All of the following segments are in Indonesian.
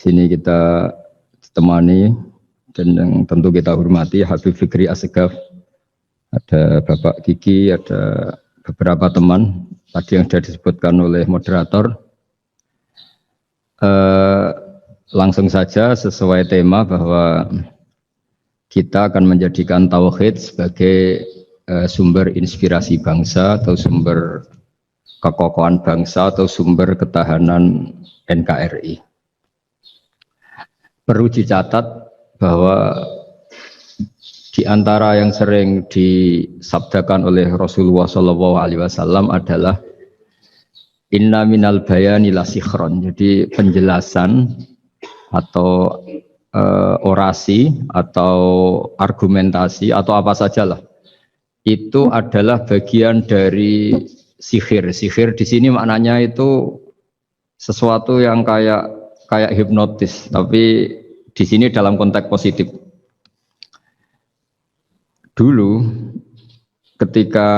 sini kita ditemani dan yang tentu kita hormati Habib Fikri Assegaf, ada Bapak Kiki, ada beberapa teman tadi yang sudah disebutkan oleh moderator. Langsung saja sesuai tema bahwa kita akan menjadikan tauhid sebagai sumber inspirasi bangsa atau sumber kekokohan bangsa atau sumber ketahanan NKRI. Perlu dicatat bahwa di antara yang sering disabdakan oleh Rasulullah SAW adalah inna minal bayani la sikhron. Jadi penjelasan atau orasi atau argumentasi atau apa sajalah itu adalah bagian dari sihir. Sihir di sini maknanya itu sesuatu yang kayak hipnotis, tapi di sini dalam konteks positif. Dulu ketika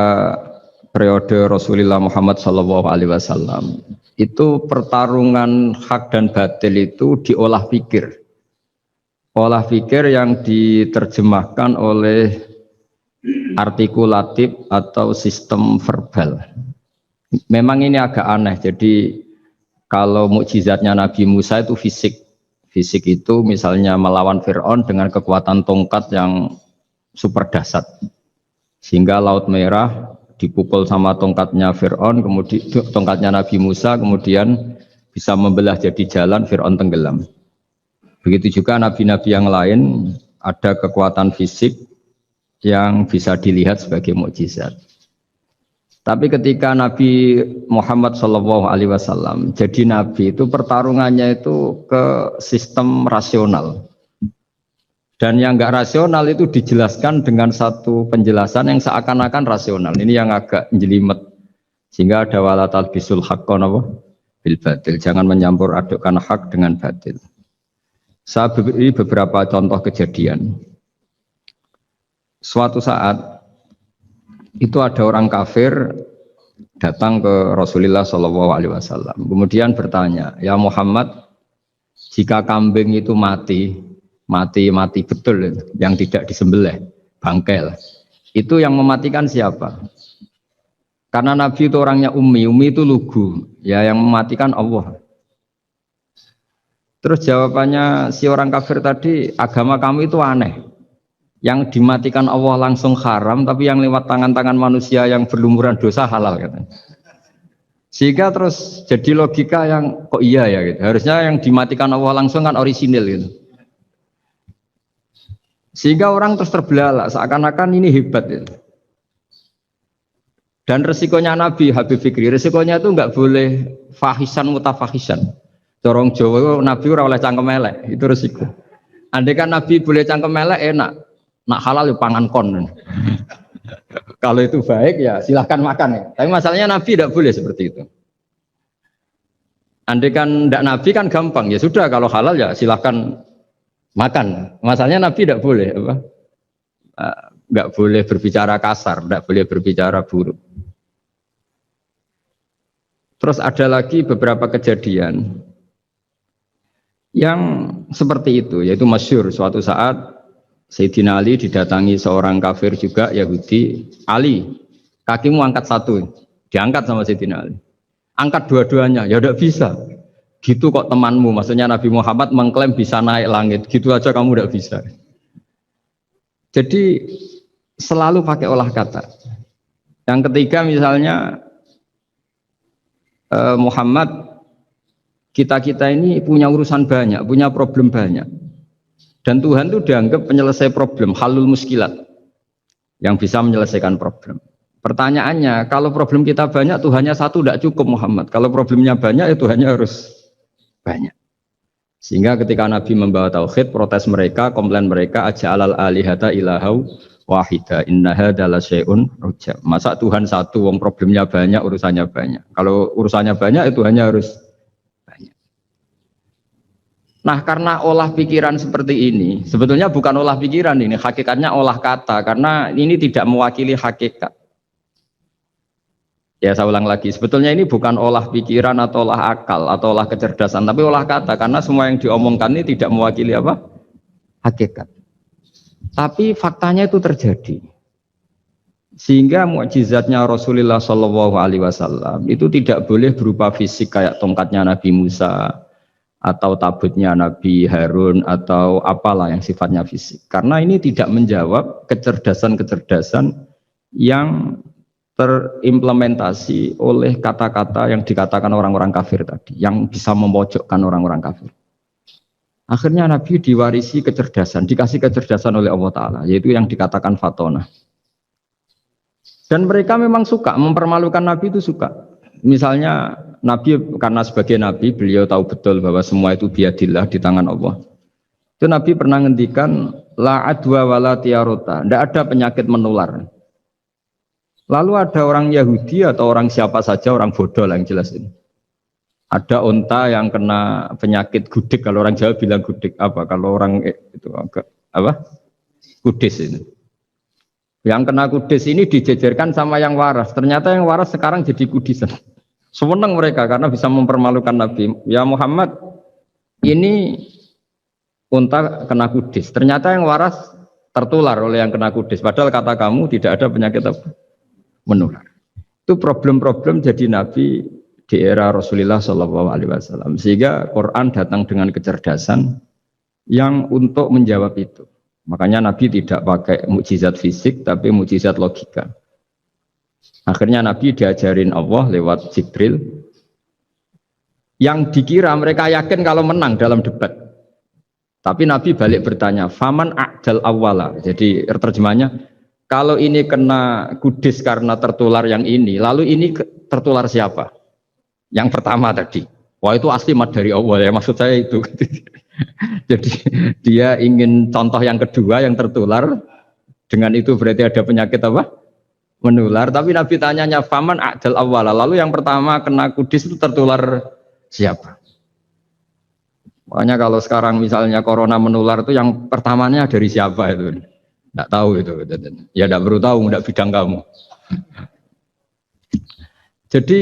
periode Rasulullah Muhammad SAW itu pertarungan hak dan batil itu diolah pikir. Olah pikir yang diterjemahkan oleh artikulatif atau sistem verbal. Memang ini agak aneh. Jadi kalau mukjizatnya Nabi Musa itu fisik. Fisik itu misalnya melawan Fir'aun dengan kekuatan tongkat yang super dahsyat. Sehingga Laut Merah dipukul sama tongkatnya Fir'aun, kemudian tongkatnya Nabi Musa, kemudian bisa membelah jadi jalan, Fir'aun tenggelam. Begitu juga nabi-nabi yang lain ada kekuatan fisik yang bisa dilihat sebagai mukjizat. Tapi ketika Nabi Muhammad SAW jadi nabi itu pertarungannya itu ke sistem rasional. Dan yang enggak rasional itu dijelaskan dengan satu penjelasan yang seakan-akan rasional. Ini yang agak jelimet. Sehingga ada wala talbisul haqqo bil batil. Jangan menyampur adukkan hak dengan batil. Saya beri beberapa contoh kejadian. Suatu saat itu ada orang kafir datang ke Rasulullah SAW. Kemudian bertanya, ya Muhammad, jika kambing itu mati betul, yang tidak disembelih, bangkel, itu yang mematikan siapa? Karena Nabi itu orangnya ummi itu lugu, ya yang mematikan Allah. Terus jawabannya si orang kafir tadi, agama kamu itu aneh. Yang dimatikan Allah langsung haram, tapi yang lewat tangan-tangan manusia yang berlumuran dosa halal katanya. Sehingga terus jadi logika yang kok iya ya gitu. Harusnya yang dimatikan Allah langsung kan orisinil gitu. Sehingga orang terus terbelalak seakan-akan ini hebat gitu. Dan resikonya Nabi Habib Fikri, resikonya itu enggak boleh fahisan mutafahisan. Dorong Jawa Nabi ora oleh cangkem elek, itu resiko. Andai kan Nabi boleh cangkem elek enak. Nak halal ya pangan kon. Kalau itu baik ya silahkan makan ya. Tapi masalahnya Nabi tidak boleh seperti itu. Andai kan tidak Nabi kan gampang ya sudah kalau halal ya silahkan makan. Masalahnya Nabi tidak boleh apa? Nggak boleh berbicara kasar, tidak boleh berbicara buruk. Terus ada lagi beberapa kejadian yang seperti itu, yaitu masyhur suatu saat Sayyidina Ali didatangi seorang kafir juga Yahudi. Ali, kakimu angkat satu, diangkat sama Sayyidina Ali. Angkat dua-duanya, ya udah bisa. Gitu kok temanmu, maksudnya Nabi Muhammad mengklaim bisa naik langit, gitu aja kamu udah bisa. Jadi selalu pakai olah kata. Yang ketiga misalnya Muhammad, kita ini punya urusan banyak, punya problem banyak. Dan Tuhan itu dianggap penyelesai problem, halul muskilat, yang bisa menyelesaikan problem. Pertanyaannya, kalau problem kita banyak, Tuhannya satu tidak cukup Muhammad. Kalau problemnya banyak, ya Tuhannya harus banyak. Sehingga ketika Nabi membawa tauhid, protes mereka, komplain mereka, aja'alal alihata ilahau wahida inna hadza la syai'un ujab. Masa Tuhan satu, wong problemnya banyak, urusannya banyak. Kalau urusannya banyak, ya Tuhannya harus banyak. Nah, karena olah pikiran seperti ini, sebetulnya bukan olah pikiran ini, hakikatnya olah kata, karena ini tidak mewakili hakikat. Ya saya ulang lagi, sebetulnya ini bukan olah pikiran atau olah akal atau olah kecerdasan, tapi olah kata, karena semua yang diomongkan ini tidak mewakili apa? Hakikat. Tapi faktanya itu terjadi. Sehingga mukjizatnya Rasulullah Shallallahu Alaihi Wasallam itu tidak boleh berupa fisik kayak tongkatnya Nabi Musa atau tabutnya Nabi Harun atau apalah yang sifatnya fisik. Karena ini tidak menjawab kecerdasan-kecerdasan yang terimplementasi oleh kata-kata yang dikatakan orang-orang kafir tadi, yang bisa memojokkan orang-orang kafir. Akhirnya Nabi diwarisi kecerdasan, dikasih kecerdasan oleh Allah Ta'ala, yaitu yang dikatakan fatona. Dan mereka memang suka, mempermalukan Nabi itu suka. Misalnya Nabi, karena sebagai Nabi, beliau tahu betul bahwa semua itu biadillah, di tangan Allah. Itu Nabi pernah ngendikan, la adwa wala tiarota, tidak ada penyakit menular. Lalu ada orang Yahudi atau orang siapa saja, orang bodoh lah yang jelas ini. Ada unta yang kena penyakit gudik, kalau orang Jawa bilang gudik apa? Kalau orang itu apa? Kudis ini. Yang kena kudis ini dijejerkan sama yang waras. Ternyata yang waras sekarang jadi kudisan. Senang mereka karena bisa mempermalukan Nabi. Ya Muhammad, ini unta kena kudis. Ternyata yang waras tertular oleh yang kena kudis. Padahal kata kamu tidak ada penyakit apa? Menular. Itu problem-problem jadi Nabi di era Rasulullah Shallallahu Alaihi Wasallam. Sehingga Quran datang dengan kecerdasan yang untuk menjawab itu. Makanya Nabi tidak pakai mukjizat fisik, tapi mukjizat logika. Akhirnya Nabi diajarin Allah lewat Jibril. Yang dikira mereka yakin kalau menang dalam debat. Tapi Nabi balik bertanya, faman a'dal awwala. Jadi terjemahnya, kalau ini kena kudis karena tertular yang ini, lalu ini tertular siapa? Yang pertama tadi. Wah itu asli mat dari Allah ya, maksud saya itu. Jadi dia ingin contoh yang kedua yang tertular, dengan itu berarti ada penyakit apa? Menular. Tapi Nabi tanyanya, faman a'dal awwala. Lalu yang pertama kena kudis itu tertular siapa? Makanya kalau sekarang misalnya corona menular itu yang pertamanya dari siapa itu? Tidak tahu itu, ya tidak perlu tahu, tidak bidang kamu. Jadi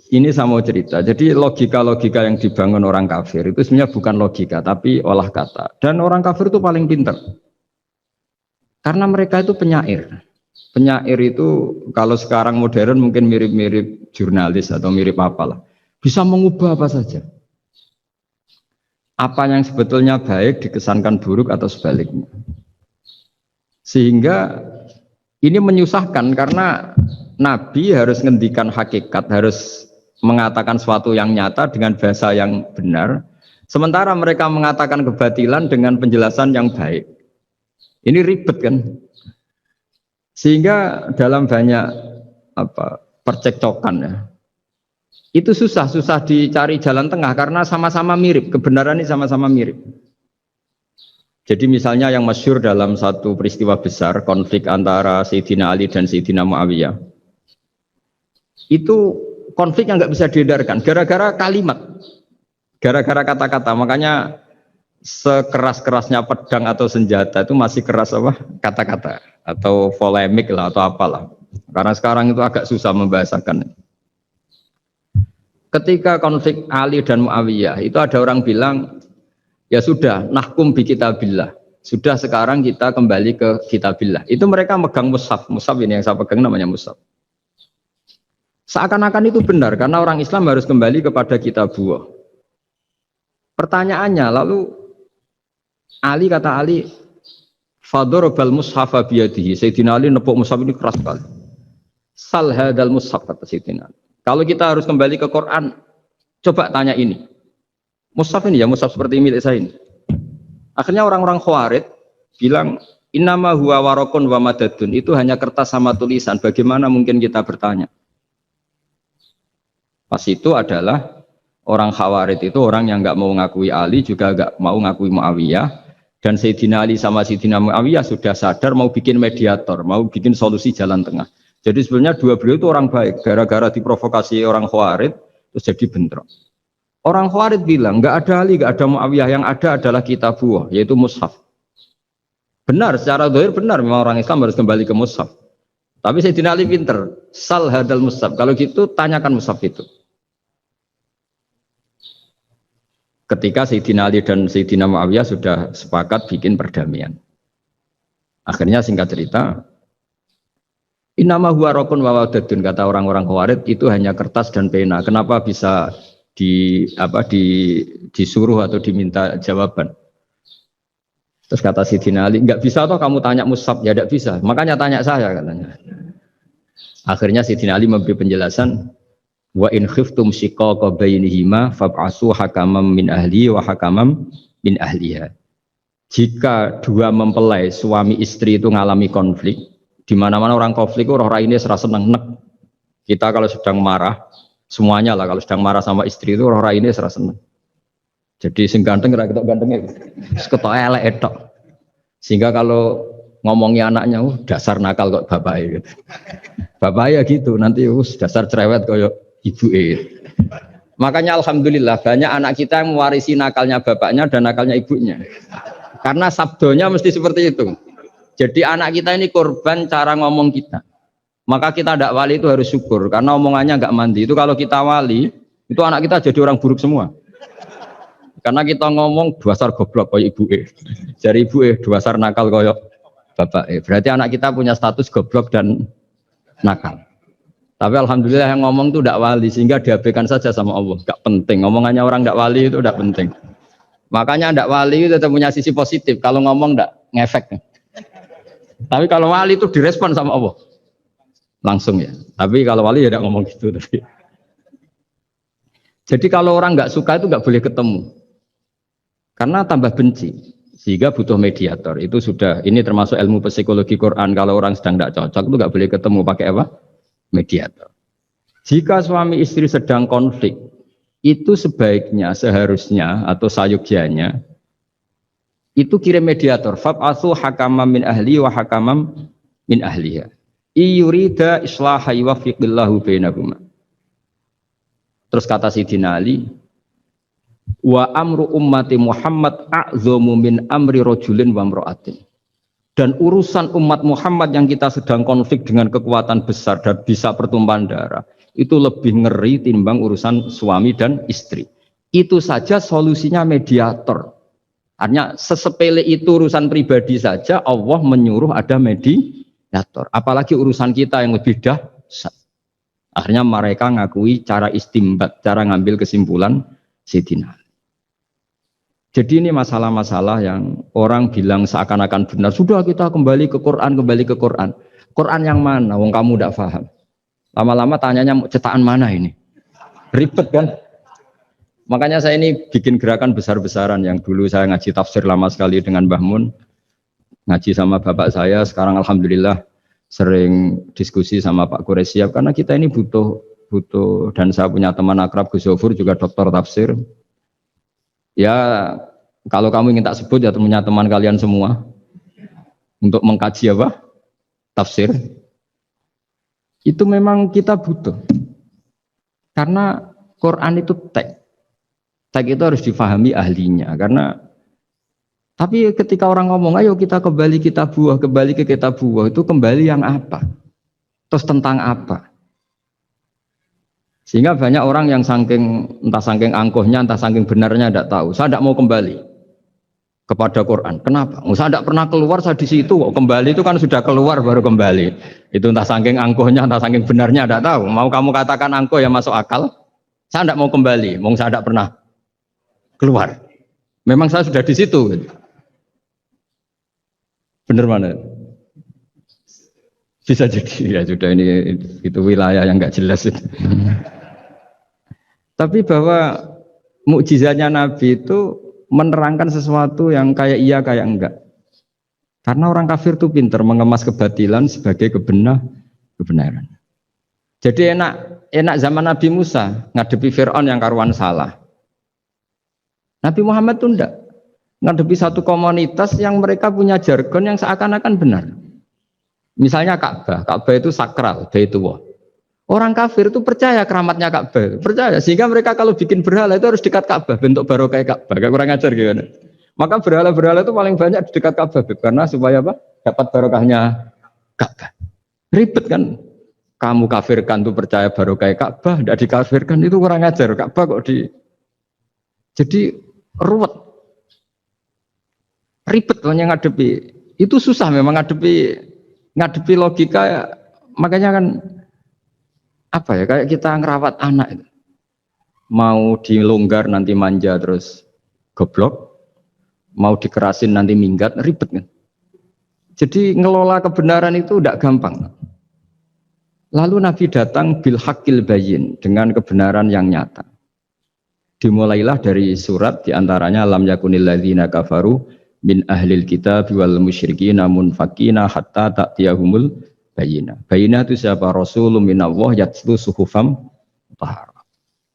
ini saya mau cerita. Jadi logika-logika yang dibangun orang kafir itu sebenarnya bukan logika, tapi olah kata. Dan orang kafir itu paling pintar, karena mereka itu penyair. Penyair itu kalau sekarang modern mungkin mirip-mirip jurnalis atau mirip apalah, bisa mengubah apa saja. Apa yang sebetulnya baik dikesankan buruk atau sebaliknya. Sehingga ini menyusahkan karena Nabi harus ngendikan hakikat, harus mengatakan sesuatu yang nyata dengan bahasa yang benar. Sementara mereka mengatakan kebatilan dengan penjelasan yang baik. Ini ribet kan? Sehingga dalam banyak percekcokan ya, itu susah dicari jalan tengah karena sama-sama mirip, kebenaran ini sama-sama mirip. Jadi misalnya yang masyhur dalam satu peristiwa besar, konflik antara Sayyidina Ali dan Sayyidina Muawiyah. Itu konflik yang nggak bisa dihindarkan, gara-gara kalimat, gara-gara kata-kata. Makanya sekeras-kerasnya pedang atau senjata itu masih keras apa? Kata-kata atau polemik lah atau apalah. Karena sekarang itu agak susah membahasakan. Ketika konflik Ali dan Muawiyah, itu ada orang bilang, ya sudah, nahkum bi kitabillah. Sudah sekarang kita kembali ke kitabillah. Itu mereka megang mushaf. Mushaf ini yang saya pegang namanya mushaf. Seakan-akan itu benar karena orang Islam harus kembali kepada kitabullah. Pertanyaannya lalu Ali kata Ali, fadharabal mushafa biyadihi. Sayyidina Ali nepuk mushaf ini keras sekali. Sal hadal mushaf kata Sayyidina Ali. Kalau kita harus kembali ke Quran, coba tanya ini. Mushaf ini ya, mushaf seperti milik saya ini. Akhirnya orang-orang Khawarij bilang, innama huwa warakun wa madadun. Itu hanya kertas sama tulisan. Bagaimana mungkin kita bertanya? Pas itu adalah orang Khawarij itu orang yang nggak mau ngakui Ali, juga nggak mau ngakui Muawiyah. Dan Sayyidina Ali sama Sayyidina Muawiyah sudah sadar mau bikin mediator, mau bikin solusi jalan tengah. Jadi sebenarnya dua beliau itu orang baik. Gara-gara diprovokasi orang Khawarij, terus jadi bentrok. Orang Khawarij bilang, nggak ada Ali, nggak ada Muawiyah, yang ada adalah kitabullah, yaitu mushaf. Benar, secara zahir benar, memang orang Islam harus kembali ke mushaf. Tapi Sayyidina Ali pinter. Sal hadal mushaf. Kalau gitu tanyakan mushaf itu. Ketika Sayyidina Ali dan Sayyidina Muawiyah sudah sepakat bikin perdamaian. Akhirnya singkat cerita, innama huwa raqun wa wadadun, kata orang-orang Khawarij itu hanya kertas dan pena. Kenapa bisa disuruh atau diminta jawaban? Terus kata Sayyidina Ali, enggak bisa toh kamu tanya mushaf, ya enggak bisa. Makanya tanya saya katanya. Akhirnya Sayyidina Ali memberi penjelasan, wa in khiftum shiqaqa bainihima fab'asu hakamam min ahli wa hakamam min ahliha. Jika dua mempelai suami istri itu ngalami konflik, di mana-mana orang konflik roh raine serasa seneng nek. Kita kalau sedang marah, semuanya lah kalau sedang marah sama istri itu roh raine serasa seneng. Jadi sing ganteng kira ketok gantengnya, ketok elek etok. Sehingga kalau ngomongi anaknya, dasar nakal kok bapaknya gitu. Bapaknya gitu, nanti dasar cerewet koyo ibu. Makanya alhamdulillah banyak anak kita yang mewarisi nakalnya bapaknya dan nakalnya ibunya. Karena sabdonya mesti seperti itu. Jadi anak kita ini korban cara ngomong kita. Maka kita tidak wali itu harus syukur. Karena omongannya nggak mandi. Itu kalau kita wali, itu anak kita jadi orang buruk semua. Karena kita ngomong dasar goblok koyo ibu. Jadi ibu dasar nakal koyo bapak. Berarti anak kita punya status goblok dan nakal. Tapi alhamdulillah yang ngomong itu tidak wali. Sehingga diabaikan saja sama Allah. Gak penting. Omongannya orang tidak wali itu tidak penting. Makanya tidak wali itu tetap punya sisi positif. Kalau ngomong tidak ngefek. Tapi kalau wali itu direspon sama Allah. Langsung ya. Tapi kalau wali ya tidak ngomong gitu. Tapi. Jadi kalau orang nggak suka itu nggak boleh ketemu. Karena tambah benci. Sehingga butuh mediator. Itu sudah, ini termasuk ilmu psikologi Quran. Kalau orang sedang tidak cocok itu nggak boleh ketemu. Pakai apa? Mediator. Jika suami istri sedang konflik, itu sebaiknya, seharusnya atau sayugyanya itu kirim mediator. Fab'atsu hakamam min ahli wa hakamam min ahliha. Iyurida islaha yuwaffiqillahu bainahuma. Terus kata Sayyidina Ali, wa amru ummati Muhammad a'dhamu min amri rajulin wa imra'atin. Dan urusan umat Muhammad yang kita sedang konflik dengan kekuatan besar dan bisa pertumpahan darah, itu lebih ngeri timbang urusan suami dan istri. Itu saja solusinya mediator. Artinya sesepele itu urusan pribadi saja Allah menyuruh ada mediator. Apalagi urusan kita yang lebih dahsyat. Akhirnya mereka ngakui cara istimbat, cara ngambil kesimpulan Sayyidina. Jadi ini masalah-masalah yang orang bilang seakan-akan benar. Sudah kita kembali ke Quran, kembali ke Quran. Quran yang mana? Wong kamu tidak paham. Lama-lama tanyanya cetakan mana ini? Ribet kan? Makanya saya ini bikin gerakan besar-besaran yang dulu saya ngaji tafsir lama sekali dengan Mbah Mun. Ngaji sama bapak saya, sekarang alhamdulillah sering diskusi sama Pak Quraisyab karena kita ini butuh dan saya punya teman akrab Gus Zofur juga doktor tafsir. Ya kalau kamu ingin tak sebut ya punya teman kalian semua untuk mengkaji apa? Tafsir. Itu memang kita butuh. Karena Quran itu teks. Teks itu harus difahami ahlinya. Karena tapi ketika orang ngomong, ayo kita kembali kitab buah, kembali ke kitab buah, itu kembali yang apa? Terus tentang apa? Sehingga banyak orang yang entah saking angkuhnya, entah saking benarnya tidak tahu. Saya tidak mau kembali kepada Quran. Kenapa? Saya tidak pernah keluar, saya di situ. Kembali itu kan sudah keluar baru kembali. Itu entah saking angkuhnya, entah saking benarnya tidak tahu. Mau kamu katakan angkuh yang masuk akal? Saya tidak mau kembali. Saya tidak pernah keluar. Memang saya sudah di situ. Benar mana? Bisa jadi ya sudah ini itu wilayah yang nggak jelas itu. Tapi bahwa mukjizatnya Nabi itu menerangkan sesuatu yang kayak iya kayak enggak. Karena orang kafir itu pintar mengemas kebatilan sebagai kebenaran. Jadi enak zaman Nabi Musa ngadepi Fir'aun yang karuan salah. Nabi Muhammad itu enggak. Ngadepi satu komunitas yang mereka punya jargon yang seakan-akan benar. Misalnya Ka'bah itu sakral, Baitullah. Orang kafir itu percaya keramatnya Ka'bah, percaya. Sehingga mereka kalau bikin berhala itu harus dekat Ka'bah, bentuk barokah Ka'bah. Gak kurang ajar gimana? Maka berhala-berhala itu paling banyak di dekat Ka'bah, karena supaya apa? Dapat barokahnya Ka'bah. Ribet kan? Kamu kafirkan tuh percaya barokah Ka'bah, tidak dikafirkan itu kurang ajar. Ka'bah kok jadi ruwet, ribet yang ngadepi. Itu susah memang ngadepi logika. Makanya kan apa ya, kayak kita ngerawat anak itu. Mau dilonggar nanti manja terus goblok, mau dikerasin nanti minggat, ribet kan. Jadi ngelola kebenaran itu tidak gampang. Lalu Nabi datang bil haqqil bayyin, dengan kebenaran yang nyata. Dimulailah dari surat diantaranya lam yakunil ladzina kafaru min ahlil kitab wal musyrikin munfakina hatta ta'tiyahumul bayyinah. Bayyinah itu siapa? Rasulun minallah yatlu suhufam tahara.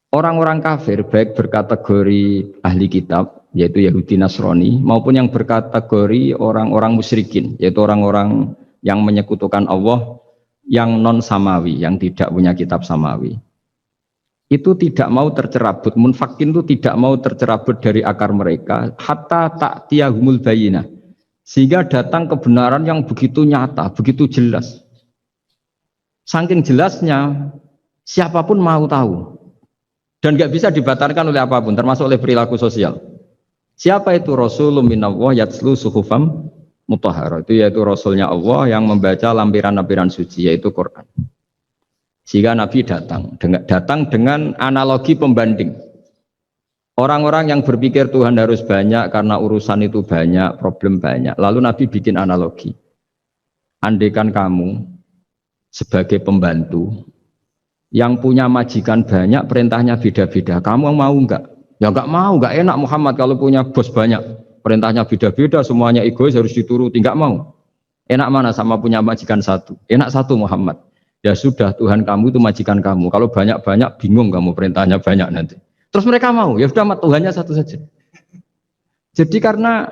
Orang-orang kafir baik berkategori ahli kitab yaitu Yahudi Nasrani maupun yang berkategori orang-orang musyrikin yaitu orang-orang yang menyekutukan Allah yang non samawi, yang tidak punya kitab samawi, itu tidak mau tercerabut. Munfakin itu tidak mau tercerabut dari akar mereka hatta ta'tiyahumul bayyinah, sehingga datang kebenaran yang begitu nyata, begitu jelas. Saking jelasnya siapapun mau tahu dan nggak bisa dibatalkan oleh apapun, termasuk oleh perilaku sosial. Siapa itu? Rasulun minallah yatlu suhufam mutahhara, itu yaitu Rasulnya Allah yang membaca lampiran-lampiran suci yaitu Quran. Sehingga Nabi datang dengan analogi pembanding. Orang-orang yang berpikir Tuhan harus banyak karena urusan itu banyak, problem banyak. Lalu Nabi bikin analogi. Andaikan kamu sebagai pembantu yang punya majikan banyak, perintahnya beda-beda, kamu mau enggak? Ya enggak mau, enggak enak Muhammad kalau punya bos banyak. Perintahnya beda-beda, semuanya egois harus dituruti, enggak mau. Enak mana sama punya majikan satu? Enak satu Muhammad. Ya sudah, Tuhan kamu itu majikan kamu. Kalau banyak-banyak bingung kamu perintahnya banyak nanti. Terus mereka mau, ya sudah Tuhannya satu saja. Jadi karena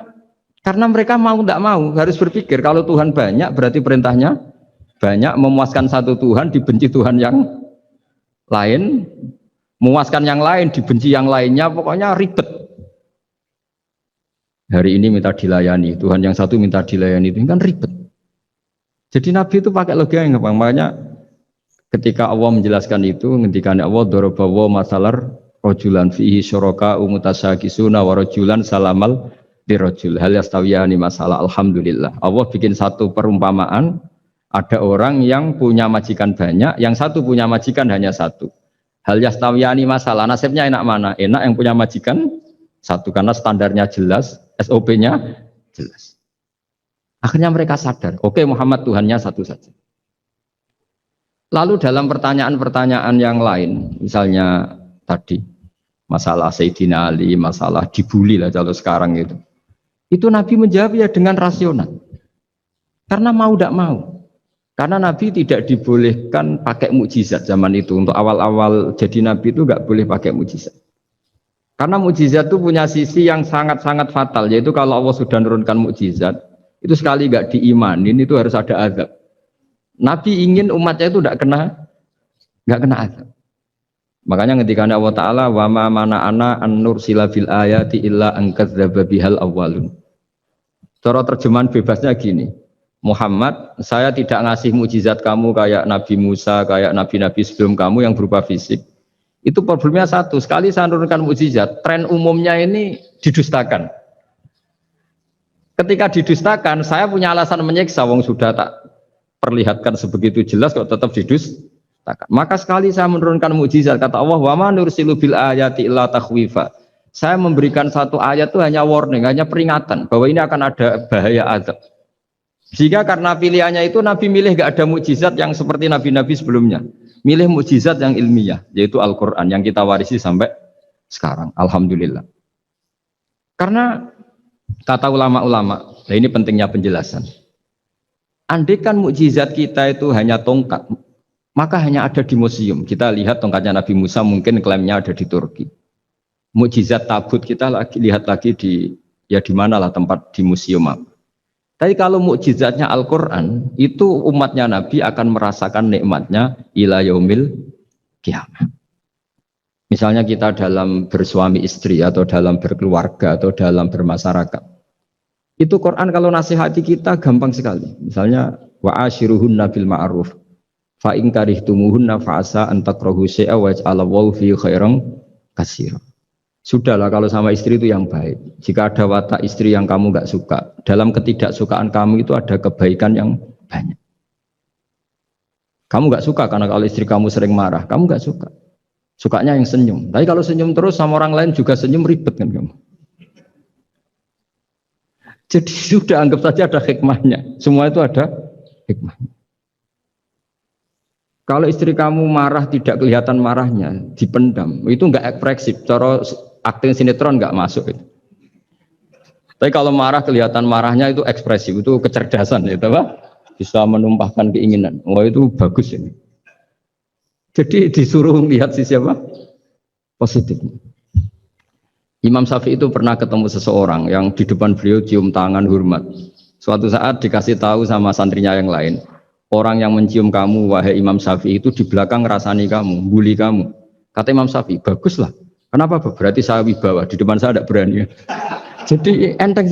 mereka mau enggak mau, harus berpikir kalau Tuhan banyak berarti perintahnya banyak, memuaskan satu Tuhan dibenci Tuhan yang lain, memuaskan yang lain dibenci yang lainnya, pokoknya ribet. Hari ini minta dilayani, Tuhan yang satu minta dilayani, itu kan ribet. Jadi Nabi itu pakai logika yang gampang. Makanya ketika Allah menjelaskan itu, ketika Allah dorobawa masalar rojulan fihi syuraka umutasyakisuna wa rojulan salamal dirojul hal yastawiyani masalah. Alhamdulillah Allah bikin satu perumpamaan, ada orang yang punya majikan banyak, yang satu punya majikan hanya satu. Hal yastawiyani masalah, nasibnya enak mana? Enak yang punya majikan satu karena standarnya jelas, SOP-nya jelas. Akhirnya mereka sadar, oke, Muhammad Tuhannya satu saja. Lalu dalam pertanyaan-pertanyaan yang lain, misalnya tadi masalah Sayyidina Ali, masalah dibully lah kalau sekarang itu Nabi menjawab ya dengan rasional. Karena mau tidak mau. Karena Nabi tidak dibolehkan pakai mukjizat zaman itu. Untuk awal-awal jadi Nabi itu nggak boleh pakai mukjizat. Karena mukjizat itu punya sisi yang sangat-sangat fatal, yaitu kalau Allah sudah menurunkan mukjizat, itu sekali nggak diimanin itu harus ada azab. Nabi ingin umatnya itu nggak kena azab. Makanya ketika Allah Taala wa ma mana ana an nursila bil ayati illa an kadzdzaba bihal awwalun. Cara terjemahan bebasnya gini, Muhammad, saya tidak ngasih mukjizat kamu kayak Nabi Musa, kayak nabi-nabi sebelum kamu yang berupa fisik. Itu problemnya satu, sekali saya menurunkan mukjizat, tren umumnya ini didustakan. Ketika didustakan, saya punya alasan menyiksa, wong sudah tak perlihatkan sebegitu jelas kok tetap didustakan. Maka sekali saya menurunkan mukjizat, kata Allah, wa ma nursilu bil ayati illa takhwifa. Saya memberikan satu ayat itu hanya warning, hanya peringatan bahwa ini akan ada bahaya azab. Sehingga karena pilihannya itu Nabi milih gak ada mukjizat yang seperti nabi-nabi sebelumnya. Milih mukjizat yang ilmiah, yaitu Al-Quran yang kita warisi sampai sekarang. Alhamdulillah. Karena kata ulama-ulama, nah ini pentingnya penjelasan. Andaikan mukjizat kita itu hanya tongkat, maka hanya ada di museum. Kita lihat tongkatnya Nabi Musa, mungkin klaimnya ada di Turki. Mukjizat tabut kita lihat lagi di mana lah tempat di museum apa. Tapi kalau mukjizatnya Al-Quran, itu umatnya Nabi akan merasakan nikmatnya ila yaumil kiamat. Misalnya kita dalam bersuami istri atau dalam berkeluarga atau dalam bermasyarakat. Itu Quran kalau nasihati kita gampang sekali. Misalnya wa ashiruhunna bil ma'ruf. Fa in karihtumuhunna fa'asa an takrahu syai'a wa yaj'alallahu fi khairan katsira. Sudahlah kalau sama istri itu yang baik. Jika ada watak istri yang kamu enggak suka, dalam ketidaksukaan kamu itu ada kebaikan yang banyak. Kamu enggak suka karena kalau istri kamu sering marah, kamu enggak suka. Sukanya yang senyum. Tapi kalau senyum terus sama orang lain juga senyum, ribet kan kamu. Jadi sudah anggap saja ada hikmahnya. Semua itu ada hikmahnya. Kalau istri kamu marah tidak kelihatan marahnya, dipendam, itu enggak ekspresif. Cara akting sinetron enggak masuk itu. Tapi kalau marah kelihatan marahnya itu ekspresif, itu kecerdasan ya, Pak. Bisa menumpahkan keinginan. Wah itu bagus ini. Jadi disuruh lihat sisi apa? Positif. Imam Syafi'i itu pernah ketemu seseorang yang di depan beliau cium tangan hormat. Suatu saat dikasih tahu sama santrinya yang lain, orang yang mencium kamu wahai Imam Syafi'i itu di belakang ngerasani kamu, bully kamu. Kata Imam Syafi'i, baguslah. Kenapa? Berarti saya wibawa, di depan saya tidak berani. Jadi enteng.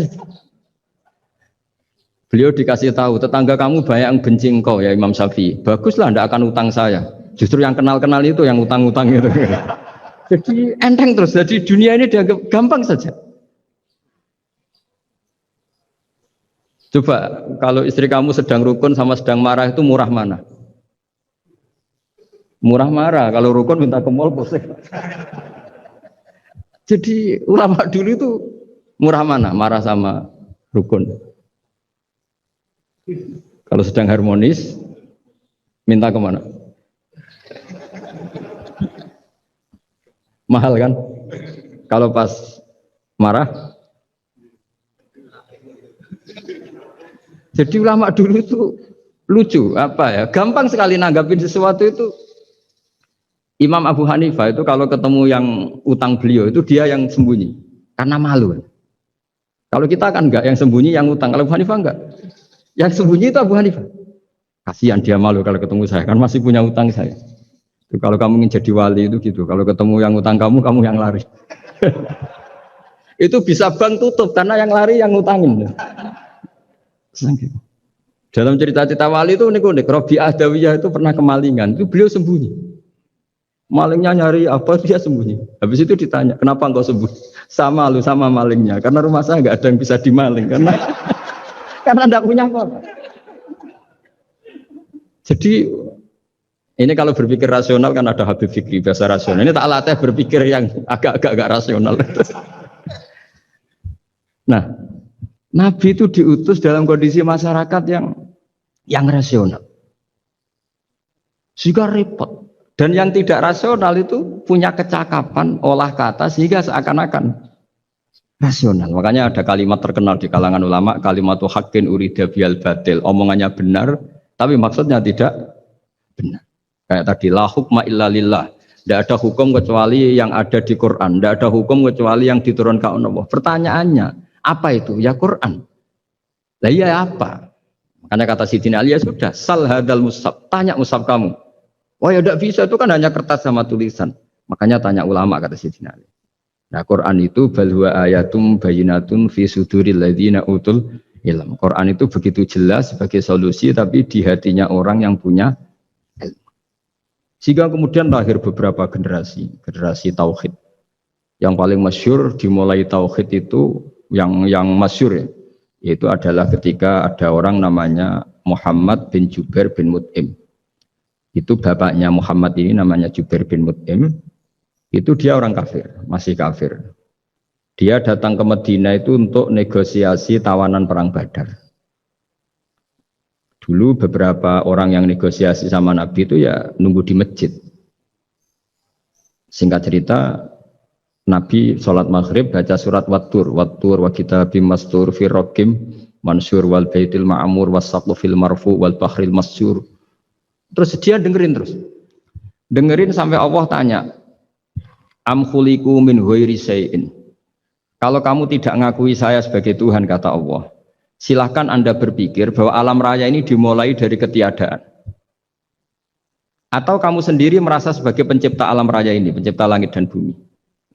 Beliau dikasih tahu, tetangga kamu banyak yang benci engkau ya Imam Syafi'i. Baguslah, tidak akan utang saya. Justru yang kenal-kenal itu yang utang-utang itu. Jadi enteng terus. Jadi dunia ini dianggap gampang saja. Coba kalau istri kamu sedang rukun sama sedang marah itu murah mana? Murah marah. Kalau rukun minta ke mall pusing. Jadi ulama dulu itu murah mana? Marah sama rukun. Kalau sedang harmonis minta kemana? Mahal kan? Kalau pas marah. Jadi ulama dulu itu lucu, apa ya? Gampang sekali nanggapin sesuatu itu. Imam Abu Hanifah itu kalau ketemu yang utang beliau itu dia yang sembunyi karena malu. Kalau kita kan enggak yang sembunyi yang utang. Kalau Abu Hanifah enggak. Yang sembunyi itu Abu Hanifah. Kasihan dia malu kalau ketemu saya kan masih punya utang saya. Kalau kamu ingin jadi wali itu gitu, kalau ketemu yang utang kamu yang lari. Itu bisa bank tutup karena yang lari yang ngutangin. Dalam cerita-cerita wali itu unik-unik. Rabi'ah Adawiyah itu pernah kemalingan, itu beliau sembunyi. Malingnya nyari apa dia sembunyi. Habis itu ditanya, kenapa engkau sembunyi? Sama lu sama malingnya, karena rumah saya nggak ada yang bisa dimaling karena enggak punya apa-apa. Jadi ini kalau berpikir rasional kan ada Habib Fikri bahasa rasional. Ini tak latih berpikir yang agak rasional. Nah, Nabi itu diutus dalam kondisi masyarakat yang rasional. Sehingga repot. Dan yang tidak rasional itu punya kecakapan olah kata sehingga seakan-akan rasional. Makanya ada kalimat terkenal di kalangan ulama, kalimatu haqqin urida bihal batil. Omongannya benar, tapi maksudnya tidak benar. Kayak tadi, la hukma illa lillah. Tidak ada hukum kecuali yang ada di Quran. Tidak ada hukum kecuali yang diturunkan Allah. Pertanyaannya, apa itu? Ya Quran. Lah iya apa? Makanya kata Sidina Ali, ya sudah, sal hadal mushaf. Tanya mushaf kamu. Oh ya tidak bisa, itu kan hanya kertas sama tulisan. Makanya tanya ulama, kata Sidina Ali. Nah Quran itu bal huwa ayatum bayinatun fi suduril ladzina utul ilm. Quran itu begitu jelas sebagai solusi, tapi di hatinya orang yang punya. Sehingga kemudian lahir beberapa generasi tauhid. Yang paling masyhur dimulai tauhid itu yang masyhur ya, yaitu adalah ketika ada orang namanya Muhammad bin Jubair bin Mut'im. Itu bapaknya Muhammad ini namanya Jubair bin Mut'im. Itu dia orang kafir, masih kafir. Dia datang ke Madinah itu untuk negosiasi tawanan perang Badar. Dulu beberapa orang yang negosiasi sama Nabi itu ya nunggu di masjid. Singkat cerita, Nabi sholat maghrib baca surat Wattur wa kitabim mastur fi raqim mansur wal baitil ma'mur was-saqfu fil marfu wal bahril masyur. Terus dia dengerin sampai Allah tanya, am khuliqu min ghairi syai'in. Kalau kamu tidak ngakui saya sebagai Tuhan, kata Allah, silahkan Anda berpikir bahwa alam raya ini dimulai dari ketiadaan. Atau kamu sendiri merasa sebagai pencipta alam raya ini, pencipta langit dan bumi.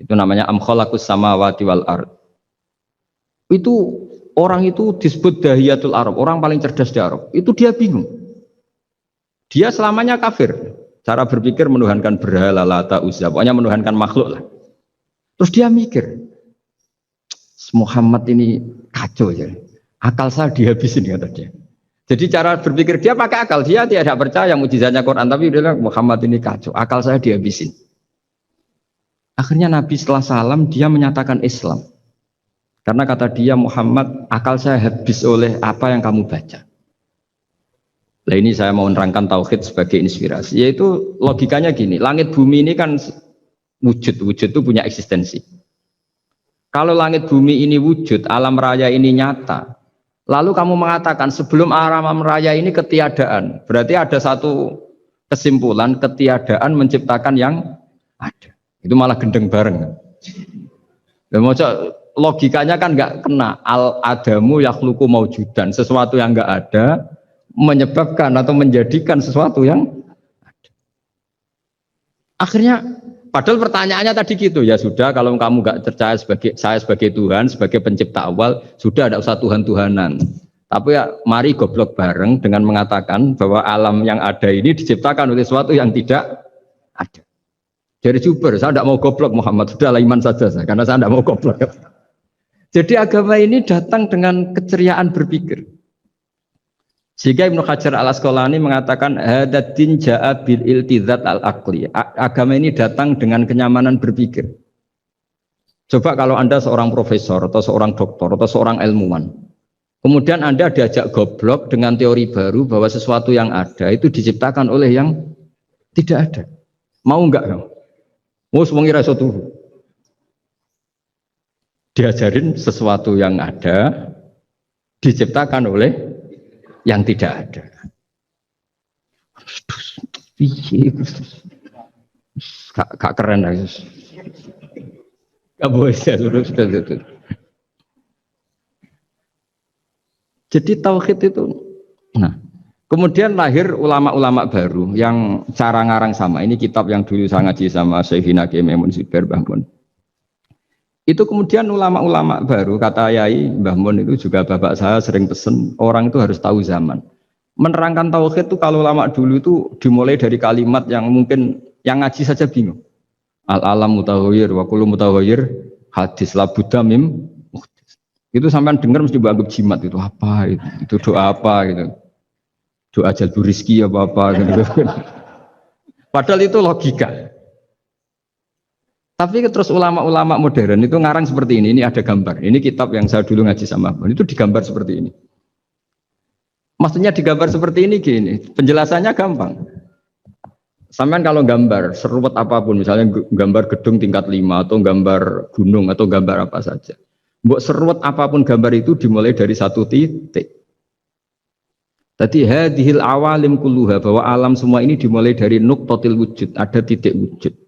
Itu namanya am khalaqus samawati wal ard. Itu orang itu disebut dahiyatul Arab, orang paling cerdas di Arab. Itu dia bingung. Dia selamanya kafir. Cara berpikir menuhankan berhala, Lata, Uzza, pokoknya menuhankan makhluk lah. Terus dia mikir, Muhammad ini kacau ya. Akal saya dihabisin kata dia. Jadi cara berpikir dia pakai akal, dia tidak percaya mukjizatnya Quran, tapi dia bilang Muhammad ini kacau, akal saya dihabisin. Akhirnya Nabi setelah salam dia menyatakan Islam. Karena kata dia Muhammad, akal saya habis oleh apa yang kamu baca. Nah ini saya mau menerangkan tauhid sebagai inspirasi. Yaitu logikanya gini, langit bumi ini kan wujud itu punya eksistensi. Kalau langit bumi ini wujud, alam raya ini nyata. Lalu kamu mengatakan sebelum alam raya ini ketiadaan. Berarti ada satu kesimpulan ketiadaan menciptakan yang ada. Itu malah gendeng bareng. Dan logikanya kan nggak kena al-adamu yakhluqu maujudan, sesuatu yang nggak ada menyebabkan atau menjadikan sesuatu yang ada. Akhirnya padahal pertanyaannya tadi gitu, ya sudah kalau kamu nggak percaya saya sebagai Tuhan, sebagai pencipta awal, sudah ada usah Tuhan-Tuhanan. Tapi ya mari goblok bareng dengan mengatakan bahwa alam yang ada ini diciptakan oleh sesuatu yang tidak ada. Dari Juber, saya tidak mau goblok Muhammad, sudahlah iman saja saya, karena saya tidak mau goblok. Jadi agama ini datang dengan keceriaan berpikir. Sehingga Ibnu Hajar al-Asqalani mengatakan hadatin ja'a bil iltizat al-aqli. Agama ini datang dengan kenyamanan berpikir. Coba kalau Anda seorang profesor atau seorang doktor atau seorang ilmuwan, kemudian Anda diajak goblok dengan teori baru bahwa sesuatu yang ada itu diciptakan oleh yang tidak ada. Mau enggak kamu? Mau semuanya rasa turu. Diajarin sesuatu yang ada diciptakan oleh yang tidak ada. Gak keren lah. Gak boleh ya, sudah. Jadi tauhid itu. Nah, kemudian lahir ulama-ulama baru yang cara ngarang sama. Ini kitab yang dulu saya ngaji sama Syekhina Kiai Maimun Zubair Mbah Mun. Itu kemudian ulama-ulama baru, kata Yai Mbah Mun itu juga bapak saya sering pesen, orang itu harus tahu zaman. Menerangkan tauhid itu kalau ulama dulu itu dimulai dari kalimat yang mungkin yang ngaji saja bingung. Al-alam mutaghayyir wa kullu mutaghayyir hadis la budda mim muhdits. Itu sampean dengar mesti anggap jimat itu apa itu doa apa gitu. Doa jalbur rezeki apa gitu. Padahal itu logika. Tapi terus ulama-ulama modern itu ngarang seperti ini ada gambar. Ini kitab yang saya dulu ngaji sama Abang, itu digambar seperti ini. Maksudnya digambar seperti ini gini, penjelasannya gampang. Sampean kalau gambar seruat apapun, misalnya gambar gedung tingkat 5 atau gambar gunung atau gambar apa saja. Mbok seruat apapun gambar itu dimulai dari satu titik. Tadi hadhil awalim kulluha, bahwa alam semua ini dimulai dari nuqtatil wujud, ada titik wujud.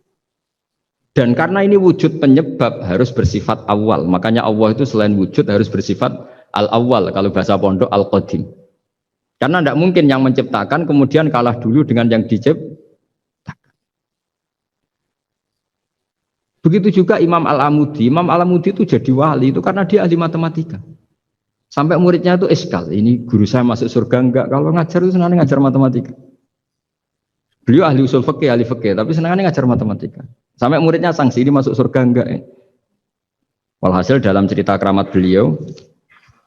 Dan karena ini wujud penyebab harus bersifat awal. Makanya Allah itu selain wujud harus bersifat al-awwal. Kalau bahasa pondok al-qadim. Karena tidak mungkin yang menciptakan kemudian kalah dulu dengan yang diciptakan. Begitu juga Imam Al-Amudi. Imam Al-Amudi itu jadi wali itu karena dia ahli matematika. Sampai muridnya itu eskal. Ini guru saya masuk surga enggak? Kalau ngajar itu senang ngajar matematika. Beliau ahli usul fikih, ahli fikih, tapi senangnya ngajar matematika. Sampai muridnya sanksi, ini masuk surga enggak ya? Walhasil dalam cerita keramat beliau,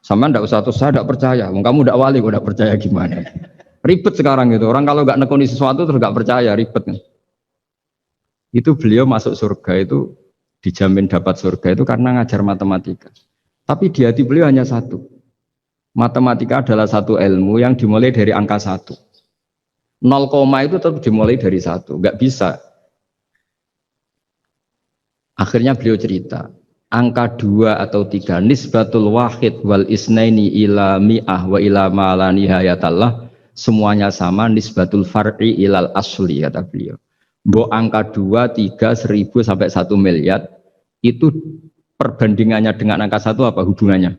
sama ndak usah tuh saya tidak percaya, kamu tidak wali, kok tidak percaya gimana? Ribet sekarang gitu, orang kalau nggak nekuni sesuatu terus nggak percaya, ribet. Itu beliau masuk surga itu dijamin dapat surga itu karena ngajar matematika. Tapi di hati beliau hanya satu, matematika adalah satu ilmu yang dimulai dari angka 1. 0, itu tetap dimulai dari 1, nggak bisa. Akhirnya beliau cerita, angka 2 atau 3 nisbatul wahid wal isnaini ila mi'ah wa ila ma la nihayatallah, semuanya sama, nisbatul far'i ilal asli, kata beliau. Mbok angka 2, 3, 1000 sampai 1 miliar itu perbandingannya dengan angka 1 apa hubungannya?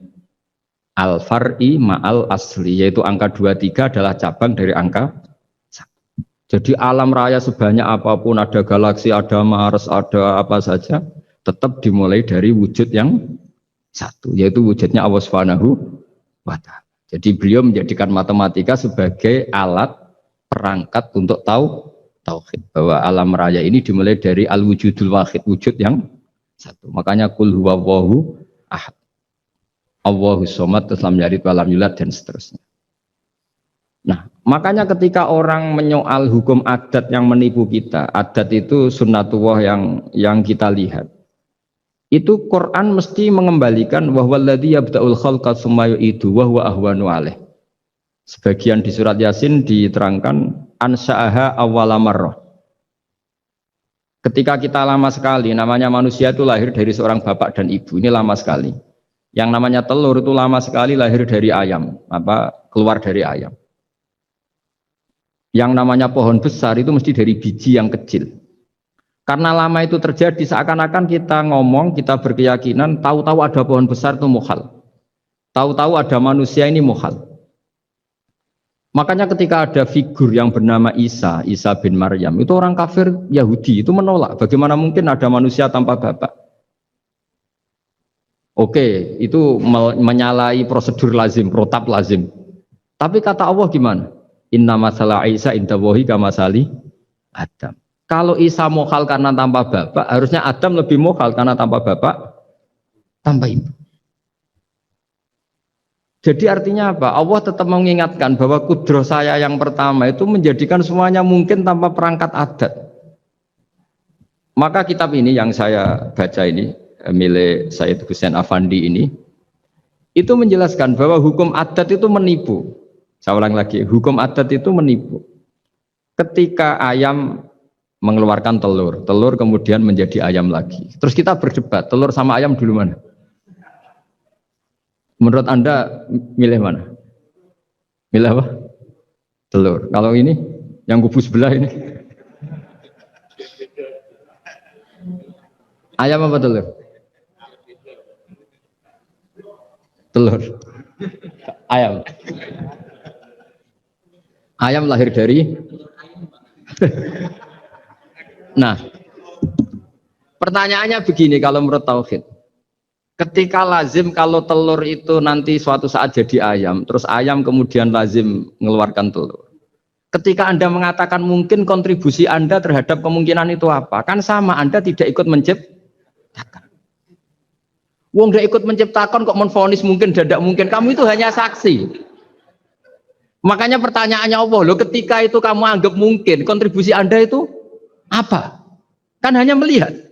Al far'i ma'al asli, yaitu angka 2, 3 adalah cabang dari angka 1. Jadi alam raya sebanyak apapun, ada galaksi, ada Mars, ada apa saja, tetap dimulai dari wujud yang 1, yaitu wujudnya Allah Subhanahu wa Ta'ala. Jadi beliau menjadikan matematika sebagai alat perangkat untuk tahu tauhid, bahwa alam raya ini dimulai dari al-wujudul wahid, wujud yang satu. Makanya kul huwallahu ahad, Allahus somad, terus lam yalid wa lam yulad, dan seterusnya. Nah, makanya ketika orang menyoal hukum adat yang menipu kita, adat itu sunnatullah yang kita lihat, itu Quran mesti mengembalikan wahwalladzi yabda'ul khalqa tsumma yu'idu wa huwa ahwanu alaih. Sebagian di surat Yasin diterangkan ansha'aha awwala marrah. Ketika kita lama sekali, namanya manusia itu lahir dari seorang bapak dan ibu, ini lama sekali. Yang namanya telur itu lama sekali lahir dari ayam, keluar dari ayam. Yang namanya pohon besar itu mesti dari biji yang kecil. Karena lama itu terjadi, seakan-akan kita ngomong, kita berkeyakinan, tahu-tahu ada pohon besar itu mukhal. Tahu-tahu ada manusia ini mukhal. Makanya ketika ada figur yang bernama Isa bin Maryam, itu orang kafir Yahudi, itu menolak. Bagaimana mungkin ada manusia tanpa bapak? Oke, itu menyalahi prosedur lazim, protap lazim. Tapi kata Allah gimana? Inna masalah Isa indawahi kamasali Adam. Kalau Isa mukhal karena tanpa bapak, harusnya Adam lebih mukhal karena tanpa bapak, tanpa ibu. Jadi artinya apa? Allah tetap mengingatkan bahwa kudroh saya yang pertama itu menjadikan semuanya mungkin tanpa perangkat adat. Maka kitab ini yang saya baca ini, milik Sayyid Husain Afandi ini, itu menjelaskan bahwa hukum adat itu menipu. Saya ulang lagi, hukum adat itu menipu. Ketika ayam mengeluarkan telur, telur kemudian menjadi ayam lagi. Terus kita berdebat, telur sama ayam dulu mana? Menurut Anda milih mana? Milih apa? Telur. Kalau ini, yang kubu sebelah ini. Ayam apa telur? Telur. Ayam. Ayam lahir dari. Nah, pertanyaannya begini kalau menurut tauhid. Ketika lazim kalau telur itu nanti suatu saat jadi ayam, terus ayam kemudian lazim mengeluarkan telur. Ketika Anda mengatakan mungkin kontribusi Anda terhadap kemungkinan itu apa? Kan sama, Anda tidak ikut menciptakan. Wong tidak ikut menciptakan kok menvonis mungkin tidak mungkin. Kamu itu hanya saksi. Makanya pertanyaannya Allah, loh ketika itu kamu anggap mungkin, kontribusi Anda itu apa? Kan hanya melihat.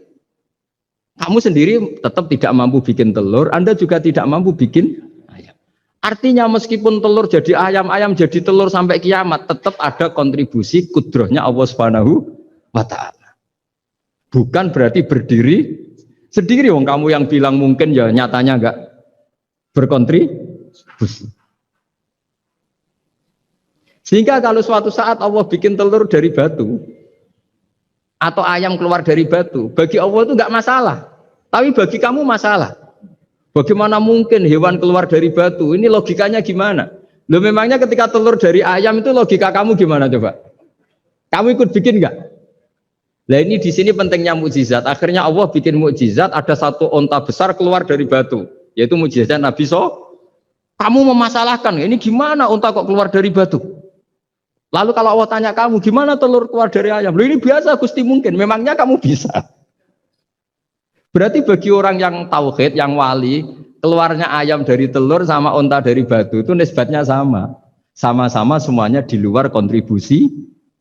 Kamu sendiri tetap tidak mampu bikin telur, Anda juga tidak mampu bikin ayam. Artinya meskipun telur jadi ayam, ayam jadi telur sampai kiamat, tetap ada kontribusi kudrohnya Allah Subhanahu wa ta'ala. Bukan berarti berdiri sendiri, wong kamu yang bilang mungkin ya nyatanya enggak berkontribusi. Sehingga kalau suatu saat Allah bikin telur dari batu atau ayam keluar dari batu, bagi Allah itu enggak masalah. Tapi bagi kamu masalah. Bagaimana mungkin hewan keluar dari batu? Ini logikanya gimana? Loh memangnya ketika telur dari ayam itu logika kamu gimana coba? Kamu ikut bikin enggak? Nah ini di sini pentingnya mukjizat. Akhirnya Allah bikin mukjizat, ada satu onta besar keluar dari batu, yaitu mukjizat Nabi So. Kamu memasalahkan, ini gimana onta kok keluar dari batu? Lalu kalau Allah tanya kamu, gimana telur keluar dari ayam? Loh ini biasa Gusti mungkin, memangnya kamu bisa. Berarti bagi orang yang tauhid, yang wali, keluarnya ayam dari telur sama onta dari batu itu nisbatnya sama. Sama-sama semuanya di luar kontribusi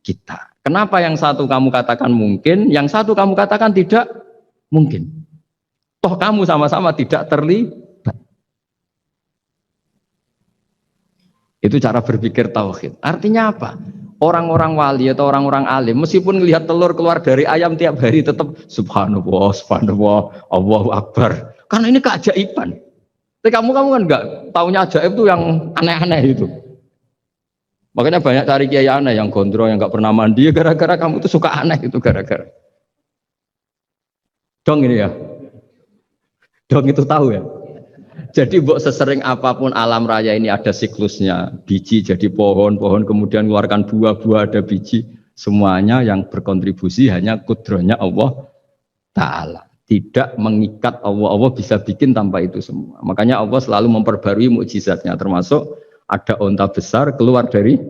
kita. Kenapa yang satu kamu katakan mungkin, yang satu kamu katakan tidak mungkin? Toh kamu sama-sama tidak terlibat. Itu cara berpikir tauhid. Artinya apa? Orang-orang wali atau orang-orang alim, meskipun melihat telur keluar dari ayam tiap hari, tetap subhanallah, subhanallah, Allahu Akbar. Karena ini keajaiban. Tapi kamu kan enggak taunya ajaib itu yang aneh-aneh itu. Makanya banyak cari kiai aneh yang gondrong, yang enggak pernah mandi, gara-gara kamu itu suka aneh itu gara-gara. Dong ini ya. Dong itu tahu ya. Jadi buat sesering apapun alam raya ini ada siklusnya, biji jadi pohon, pohon kemudian mengeluarkan buah-buah ada biji, semuanya yang berkontribusi hanya kudrohnya Allah Ta'ala. Tidak mengikat Allah, Allah bisa bikin tanpa itu semua. Makanya Allah selalu memperbarui mukjizatnya, termasuk ada onta besar keluar dari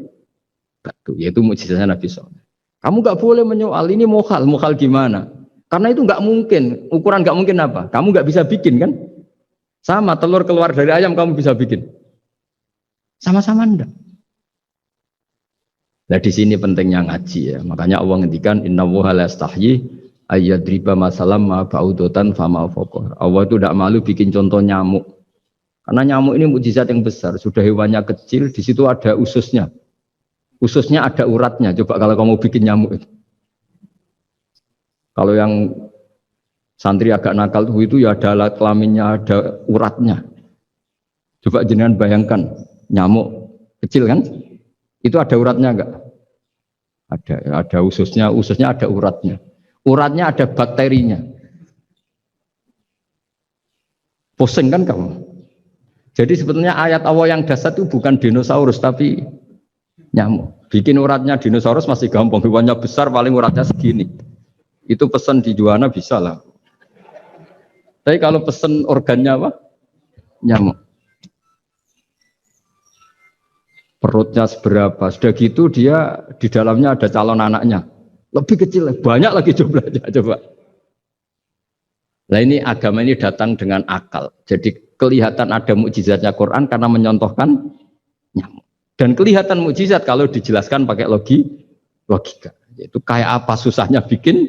batu, yaitu mukjizatnya Nabi Soleh. Kamu nggak boleh menyoal ini mukhal gimana? Karena itu nggak mungkin, ukuran nggak mungkin apa? Kamu nggak bisa bikin kan? Sama telur keluar dari ayam kamu bisa bikin, sama-sama enggak. Nah di sini pentingnya ngaji ya. Makanya Allah ngendikan innallaha la yastahyi ayyadriba masalam ma ba'udatan fama fawqa. Allah itu tidak malu bikin contoh nyamuk. Karena nyamuk ini mukjizat yang besar. Sudah hewannya kecil, di situ ada ususnya. Ususnya ada uratnya. Coba kalau kamu bikin nyamuk itu. Kalau yang santri agak nakal itu ya ada alat kelaminnya, ada uratnya. Coba jenengan bayangkan nyamuk kecil kan? Itu ada uratnya enggak? Ada ususnya ada uratnya. Uratnya ada bakterinya. Pusing kan kamu? Jadi sebetulnya ayat Allah yang dasar itu bukan dinosaurus tapi nyamuk. Bikin uratnya dinosaurus masih gampang, hewannya besar paling uratnya segini. Itu pesan di Juwana bisa lah. Tapi kalau pesan organnya apa? Nyamuk. Perutnya seberapa, sudah gitu dia di dalamnya ada calon anaknya lebih kecil, banyak lagi jumlahnya. Coba nah ini agama ini datang dengan akal, jadi kelihatan ada mukjizatnya Quran karena menyontohkan nyamuk, dan kelihatan mukjizat kalau dijelaskan pakai logika, yaitu kayak apa susahnya bikin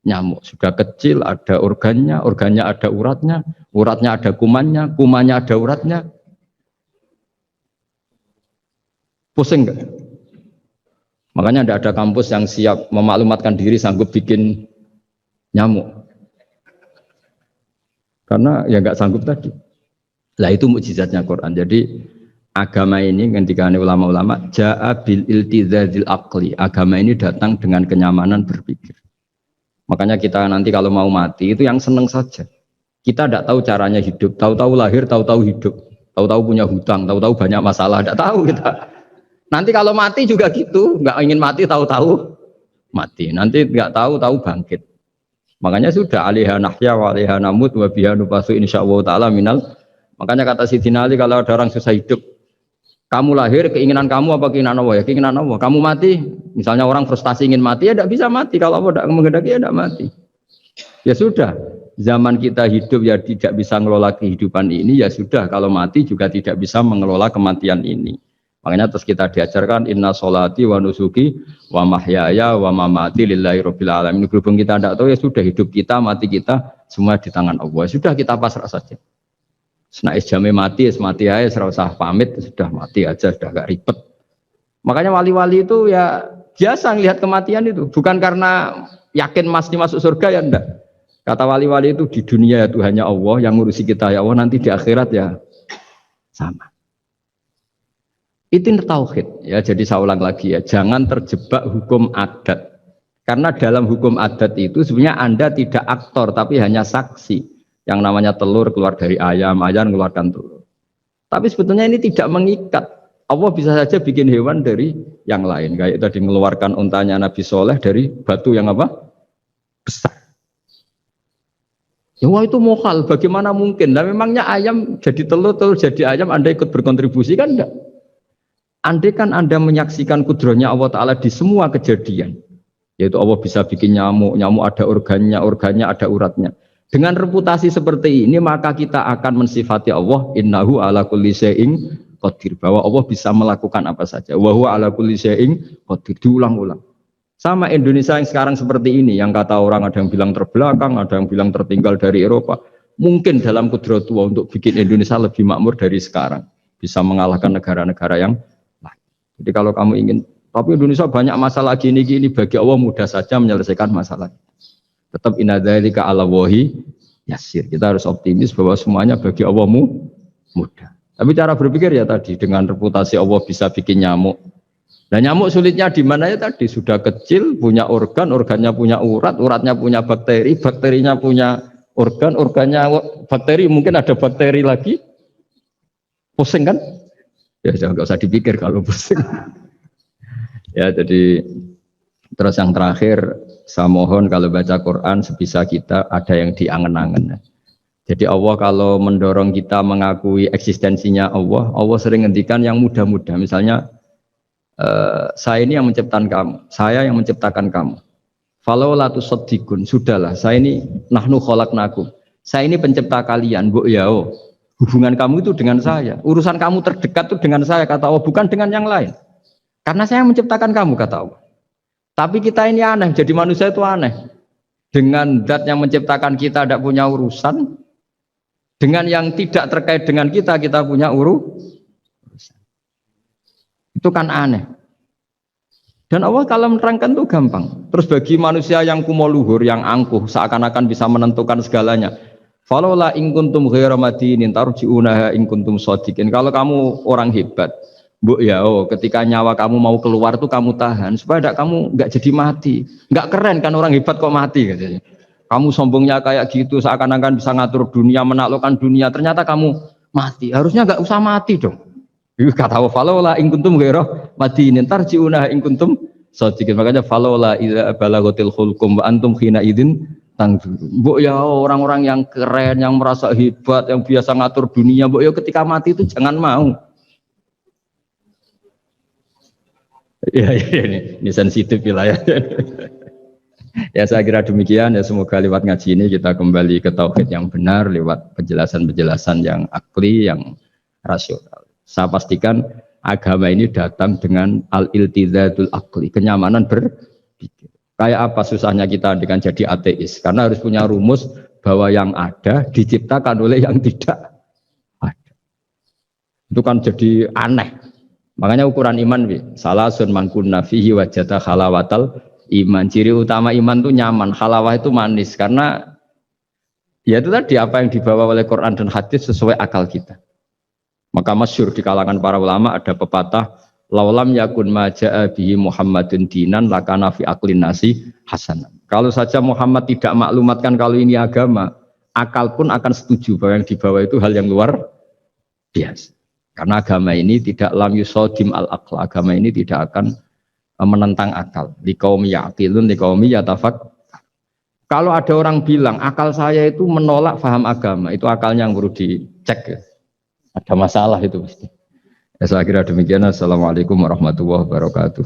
nyamuk, sudah kecil ada organnya ada uratnya ada kumannya ada uratnya. Pusing enggak? Makanya tidak ada kampus yang siap memaklumatkan diri sanggup bikin nyamuk. Karena ya enggak sanggup tadi. Lah itu mukjizatnya Quran. Jadi agama ini ketika ulama-ulama ja'a bil iltizazil aqli. Agama ini datang dengan kenyamanan berpikir. Makanya kita nanti kalau mau mati itu yang seneng saja. Kita tidak tahu caranya hidup, tahu-tahu lahir, tahu-tahu hidup, tahu-tahu punya hutang, tahu-tahu banyak masalah, tidak tahu kita. Nanti kalau mati juga gitu, nggak ingin mati tahu-tahu mati. Nanti nggak tahu-tahu bangkit. Makanya sudah alaiha nahya wa alaiha namut wa biha nubasu insyaallah taala minal. Makanya kata Sidina Ali kalau ada orang susah hidup, kamu lahir keinginan kamu apa keinginan Allah? Ya keinginan Allah. Kamu mati, misalnya orang frustasi ingin mati ya tidak bisa mati. Kalau Allah tidak menghendaki ya tidak mati. Ya sudah, zaman kita hidup ya tidak bisa mengelola kehidupan ini ya sudah. Kalau mati juga tidak bisa mengelola kematian ini. Makanya terus kita diajarkan inna sholati wa nusuki wa mahyaya wa mamati lillahi rabbil alamin. Berhubung kita tidak tahu ya sudah hidup kita, mati kita semua di tangan Allah. Sudah kita pasrah saja. Senais jame mati aja, serasa pamit sudah mati aja, sudah gak ribet. Makanya wali-wali itu ya biasa ngelihat kematian itu, bukan karena yakin pasti masuk surga ya enggak. Kata wali-wali itu di dunia itu hanya Allah yang ngurusi kita ya Allah, nanti di akhirat ya sama. Itu tauhid ya. Jadi saya ulang lagi ya, jangan terjebak hukum adat. Karena dalam hukum adat itu sebenarnya Anda tidak aktor tapi hanya saksi. Yang namanya telur keluar dari ayam mengeluarkan telur. Tapi sebetulnya ini tidak mengikat. Allah bisa saja bikin hewan dari yang lain. Kayak tadi mengeluarkan untanya Nabi Soleh dari batu yang apa? Besar. Ya wah itu mukhal, bagaimana mungkin? Nah memangnya ayam jadi telur jadi ayam Anda ikut berkontribusi kan enggak? Andai kan Anda menyaksikan kudrohnya Allah Ta'ala di semua kejadian, yaitu Allah bisa bikin nyamuk ada organnya ada uratnya. Dengan reputasi seperti ini, maka kita akan mensifati Allah, innahu ala kulli syai'in qadir, bahwa Allah bisa melakukan apa saja. Wa huwa ala kulli syai'in qadir, diulang-ulang. Sama Indonesia yang sekarang seperti ini, yang kata orang ada yang bilang terbelakang, ada yang bilang tertinggal dari Eropa. Mungkin dalam kudrat Allah untuk bikin Indonesia lebih makmur dari sekarang, bisa mengalahkan negara-negara yang jadi kalau kamu ingin, tapi Indonesia banyak masalah gini, bagi Allah mudah saja menyelesaikan masalah. Tetap inna dzalika 'ala Allahi yasir. Kita harus optimis bahwa semuanya bagi Allah mudah. Tapi cara berpikir ya tadi, dengan reputasi Allah bisa bikin nyamuk. Nah nyamuk sulitnya di mana ya tadi, sudah kecil, punya organnya punya uratnya punya bakteri, bakterinya punya organnya bakteri, mungkin ada bakteri lagi. Pusing kan? Ya jangan, nggak usah dipikir kalau pusing. Ya jadi terus yang terakhir saya mohon kalau baca Quran sebisa kita ada yang diangen-angen. Jadi Allah kalau mendorong kita mengakui eksistensinya Allah, Allah sering ngendikan yang mudah-mudah. Misalnya saya ini yang menciptakan kamu, saya yang menciptakan kamu. Falau la tusaddiqun, sudahlah, saya ini nahnu khalaqnakum. Saya ini pencipta kalian, Bu Yao. Hubungan kamu itu dengan saya. Urusan kamu terdekat itu dengan saya, kata Allah, bukan dengan yang lain. Karena saya menciptakan kamu, kata Allah. Tapi kita ini aneh, jadi manusia itu aneh. Dengan zat yang menciptakan kita tidak punya urusan, dengan yang tidak terkait dengan kita punya urusan. Itu kan aneh. Dan Allah kalau menerangkan itu gampang. Terus bagi manusia yang kumoluhur, yang angkuh, seakan-akan bisa menentukan segalanya. Falaula in kuntum ghairu madinin tarji'unaha in kuntum shadiqin. Kalau kamu orang hebat, Bu ya, ketika nyawa kamu mau keluar tuh kamu tahan supaya kamu nggak jadi mati. Nggak keren kan orang hebat kok mati katanya. Kamu sombongnya kayak gitu seakan-akan bisa ngatur dunia, menaklukkan dunia, ternyata kamu mati. Harusnya nggak usah mati dong. Kata Allah, falaula in kuntum ghairu madinin tarji'unaha in kuntum shadiqin. Makanya falaula idza balaghatil khulqum wa antum khina idin Mbok ya orang-orang yang keren, yang merasa hebat, yang biasa ngatur dunia, mbok ya ketika mati itu jangan mau. Ya, ini sensitif wilayah. Ya saya kira demikian ya, semoga lewat ngaji ini kita kembali ke tauhid yang benar lewat penjelasan-penjelasan yang akli, yang rasional. Saya pastikan agama ini datang dengan al-iltizadul akli, kenyamanan berpikir. Kayak apa susahnya kita dengan jadi ateis? Karena harus punya rumus bahwa yang ada diciptakan oleh yang tidak ada. Itu kan jadi aneh. Makanya ukuran iman, salasun man kunna fihi wajada halawatal iman. Ciri utama iman itu nyaman, halawah itu manis. Karena ya itu tadi apa yang dibawa oleh Quran dan hadis sesuai akal kita. Maka masyhur di kalangan para ulama ada pepatah, laulam yakun maja'a bihi Muhammadun dinan lakana fi aqlin nasi hasanan. Kalau saja Muhammad tidak maklumatkan kalau ini agama, akal pun akan setuju bahwa yang dibawa itu hal yang luar biasa. Karena agama ini tidak lam yusodim al-aql, agama ini tidak akan menentang akal. Liqaumi ya'qilun liqaumi yatafak. Kalau ada orang bilang akal saya itu menolak faham agama, itu akalnya yang perlu dicek. Ya. Ada masalah itu pasti. Ya, saya kira demikian. Assalamualaikum warahmatullahi wabarakatuh.